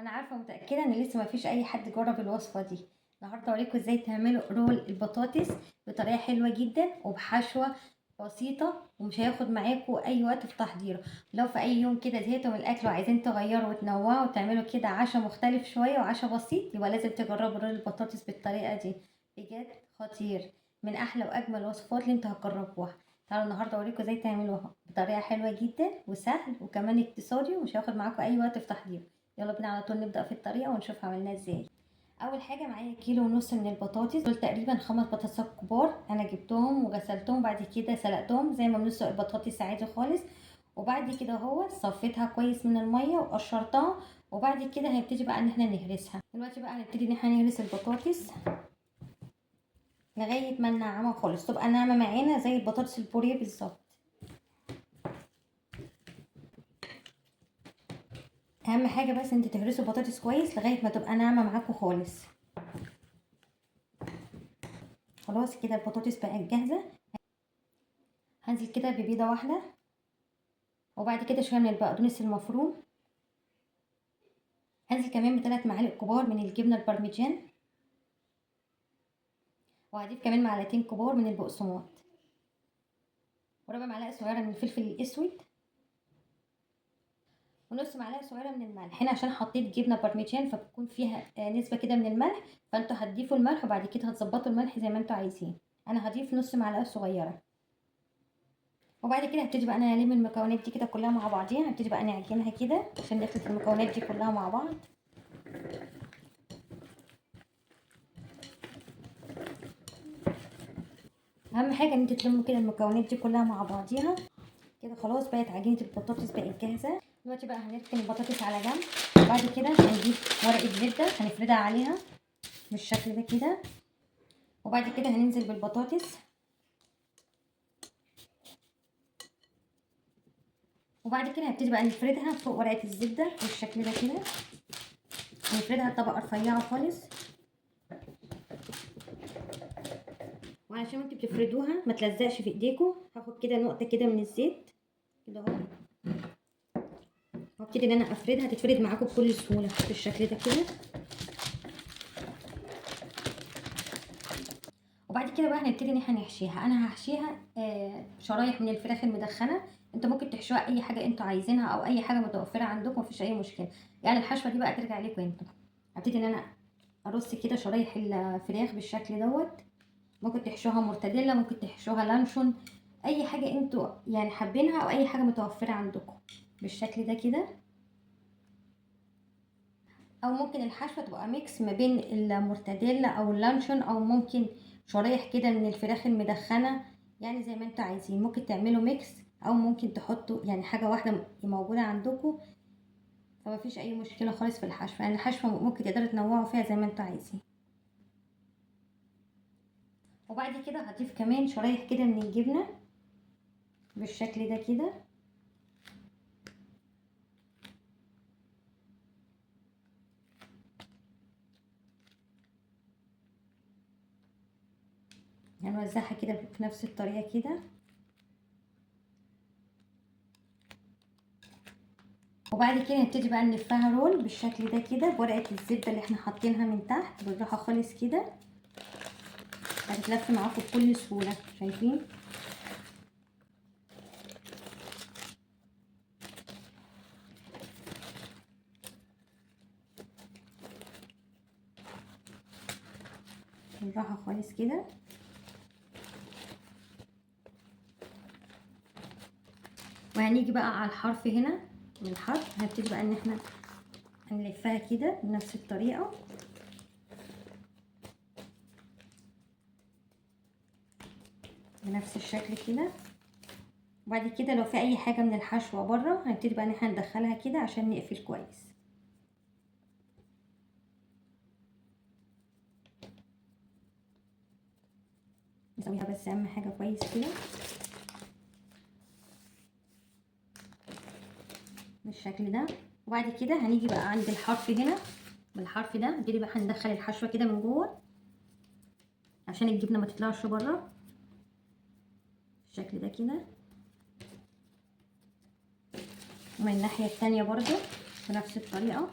انا عارفه متاكده ان لسه ما فيش اي حد جرب الوصفه دي. النهارده اوريكم ازاي تعملوا رول البطاطس بطريقه حلوه جدا وبحشوه بسيطه، ومش هياخد معاكم اي وقت في تحضيره. لو في اي يوم كده زهقتوا من الاكل وعايزين تغيروا وتنوعوا وتعملوا كده عشاء مختلف شويه وعشاء بسيط، يبقى لازم تجربوا رول البطاطس بالطريقه دي. بجد خطير، من احلى واجمل الوصفات اللي انتوا هتجربوها. تعالوا النهارده اوريكم ازاي تعملوها بطريقه حلوه جدا وسهل وكمان اقتصادي ومش هياخد معاكم اي وقت في تحضيره. يلا بينا على طول نبدأ في الطريقة ونشوف عملناها ازاي. اول حاجة معايا كيلو ونص من البطاطس، دول تقريبا 5 بطاطسات كبار. انا جبتهم وغسلتهم، بعد كده سلقتهم زي ما بنسلق البطاطس عادي خالص. وبعد كده هو صفيتها كويس من المية وقشرتها. وبعد كده هنبتدي بقى ان احنا نهرسها. دلوقتي بقى هنبتدي ان احنا نهرس البطاطس لغاية ما ننعمها خالص، تبقى ناعمة معانا زي البطاطس البوريه بالظبط. اهم حاجة بس انت تهرسوا البطاطس كويس لغاية ما تبقى ناعمة معاكم خالص. خلاص كده البطاطس بقت جاهزة. هنزل كده ببيضة واحدة، وبعد كده شوية من البقدونس المفروم. هنزل كمان ب3 معالق كبار من الجبنة البارميجان، وهضيف كمان معلقتين كبار من البقسماط، وربع معلقة صغيرة من الفلفل الأسود، ونص معلقة صغيرة من الملح. هنا عشان حطيت جبنة بارميجان فبتكون فيها نسبة كده من الملح، فانتوا هتضيفوا الملح وبعد كده هتظبطوا الملح زي ما انتوا عايزين. انا هضيف نص معلقة صغيرة. وبعد كده هبتدي بقى انا الم المكونات دي كده كلها مع بعضيها، هبتدي بقى نعجنها كده عشان نخلط المكونات دي كلها مع بعض. اهم حاجه ان انتوا تلموا كده المكونات دي كلها مع بعضيها كده. خلاص بقت عجينه البطاطس بقت جاهزه. دلوقتي بقى هنركن البطاطس على جنب، وبعد كده هنجيب ورقه زبده هنفردها عليها بالشكل ده كده، وبعد كده هننزل بالبطاطس، وبعد كده هبتدي بقى نفردها فوق ورقه الزبده بالشكل ده كده. هنفردها طبقه رفيعه خالص، وعشان انتوا بتفردوها ما تلزقش في ايديكم هاخد كده نقطه كده من الزيت كده اهو، وابتدي ان انا افردها تتفرد معاكم بكل سهوله بالشكل ده كده. وبعد كده بقى هنبتدي ان احنا نحشيها. انا هحشيها شرايح من الفراخ المدخنه. انتوا ممكن تحشوها اي حاجه انتوا عايزينها او اي حاجه متوفره عندكم، مفيش اي مشكله. يعني الحشوه دي بقى ترجع لكم انتوا. هبتدي ان انا ارص كده شرايح الفراخ بالشكل دوت. ممكن تحشوها مرتديلا، ممكن تحشوها لانشون، اي حاجه انتوا يعني حابينها او اي حاجه متوفره عندكم بالشكل ده كده. او ممكن الحشوه تبقى ميكس ما بين المرتديلا او اللانشون، او ممكن شرايح كده من الفراخ المدخنه. يعني زي ما انتوا عايزين ممكن تعملوا ميكس، او ممكن تحطوا يعني حاجه واحده موجوده عندكم. فما فيش اي مشكله خالص في الحشوه، يعني الحشوه ممكن تقدروا تنوعوا فيها زي ما انتوا عايزين. وبعد كده هضيف كمان شرايح كده من الجبنه بالشكل ده كده. هنوزعها كده بنفس الطريقه كده. وبعد كده نبتدي بقى نلفها رول بالشكل ده كده بورقه الزبده اللي احنا حاطينها من تحت بالراحه خالص كده. هتتلف معاكم بكل سهوله، شايفين؟ بالراحه خالص كده. وهنيجي بقى على الحرف هنا، من الحرف هنبتدي بقى ان احنا هنلفها كده بنفس الطريقه بنفس الشكل كده. وبعد كده لو في اي حاجه من الحشوه بره هنبتدي بقى ان احنا ندخلها كده عشان نقفل كويس. نسويها بس اهم حاجه كويس كده بالشكل ده. وبعد كده هنيجي بقى عند الحرف هنا، بالحرف ده نبتدي بقى هندخل الحشوه كده من جوه عشان الجبنه ما تطلعش بره بالشكل ده كده. ومن الناحيه التانية برضو بنفس الطريقه.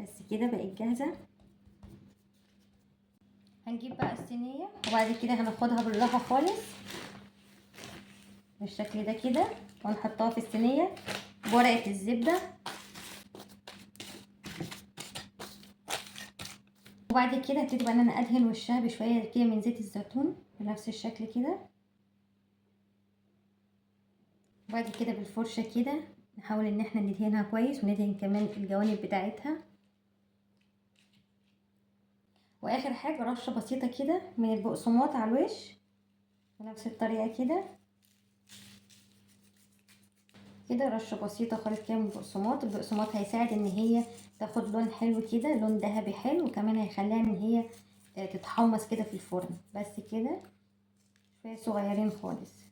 بس كده بقت جاهزة. هنجيب بقى الصينية وبعد كده هناخدها بالراحة خالص بالشكل ده كده، ونحطها في الصينية بورقة الزبدة. وبعد كده هبتدي بقى ان انا ادهن وشها بشوية كده من زيت الزيتون بنفس الشكل كده. وبعد كده بالفرشة كده نحاول ان احنا ندهنها كويس، وندهن كمان الجوانب بتاعتها. واخر حاجة رشة بسيطة كده من البقسماط على الوش بنفس الطريقة كده. كده رشة بسيطة خالص كده من البقسماط هيساعد ان هي تاخد لون حلو كده، لون ذهبي حلو، وكمان هيخليها ان هي تتحمص كده في الفرن. بس كده شوية صغيرين خالص.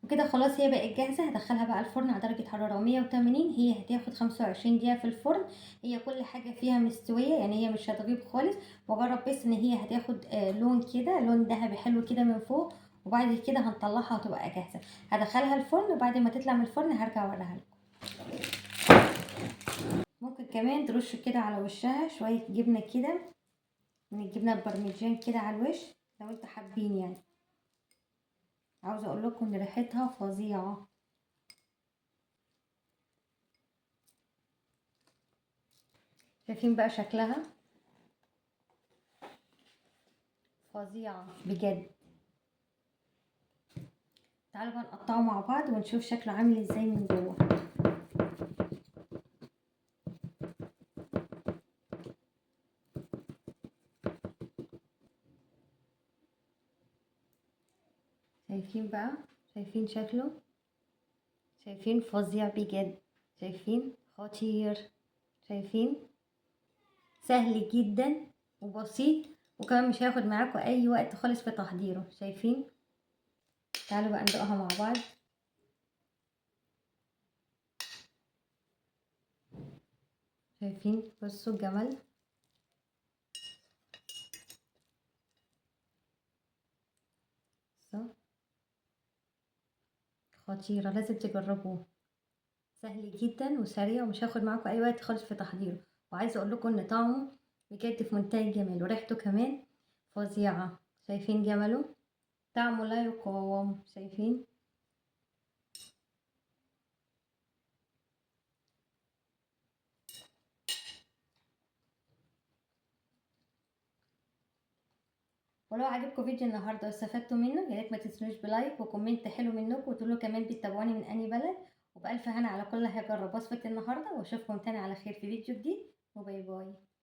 وكده خلاص هي بقت جاهزة. هدخلها بقى الفرن على درجة حرارة 180. هي هتاخد 25 دقيقة في الفرن. هي كل حاجة فيها مستوية، يعني هي مش هتغيب خالص. واجرب بس ان هي هتاخد لون كده، لون ذهبي حلو كده من فوق. وبعد كده هنطلعها وتبقى جاهزة. هدخلها الفرن وبعد ما تطلع من الفرن هرجع اوريها لكم. ممكن كمان ترشوا كده على وشها شوية جبنة كده من الجبنة البرمجان كده على الوش لو انتوا حابين يعني. عاوزة اقول لكم ان ريحتها فظيعة. شايفين بقى شكلها فظيعة بجد. تعالوا بقى نقطعه مع بعض ونشوف شكله عامل ازاي من جوه. شايفين بقى، شايفين شكله، شايفين فظيع بجد، شايفين خطير، شايفين سهل جدا وبسيط، وكمان مش هياخد معاكم اي وقت خالص في تحضيره. شايفين؟ تعالوا بقى ندوقها مع بعض. شايفين؟ بصوا الجمال. خطيرة، لازم تجربوه. سهل جدا وسريع ومش هياخد معاكم اي وقت خالص في تحضيره. وعايزه اقول لكم ان طعمه بجد في منتهى الجمال، وريحته كمان فظيعه. شايفين جماله؟ طعمه لا يقاوم. شايفين؟ ولو عجبكم فيديو النهارده واستفدتوا منه، يا ريت ما تنسونوش بلايك وكومنت حلو منكم، وتقولوا كمان بتتابعوني من انهي بلد. وبألف هنا على كل اللي هيجرب وصفه النهارده، واشوفكم تاني على خير في فيديو جديد، وباي باي.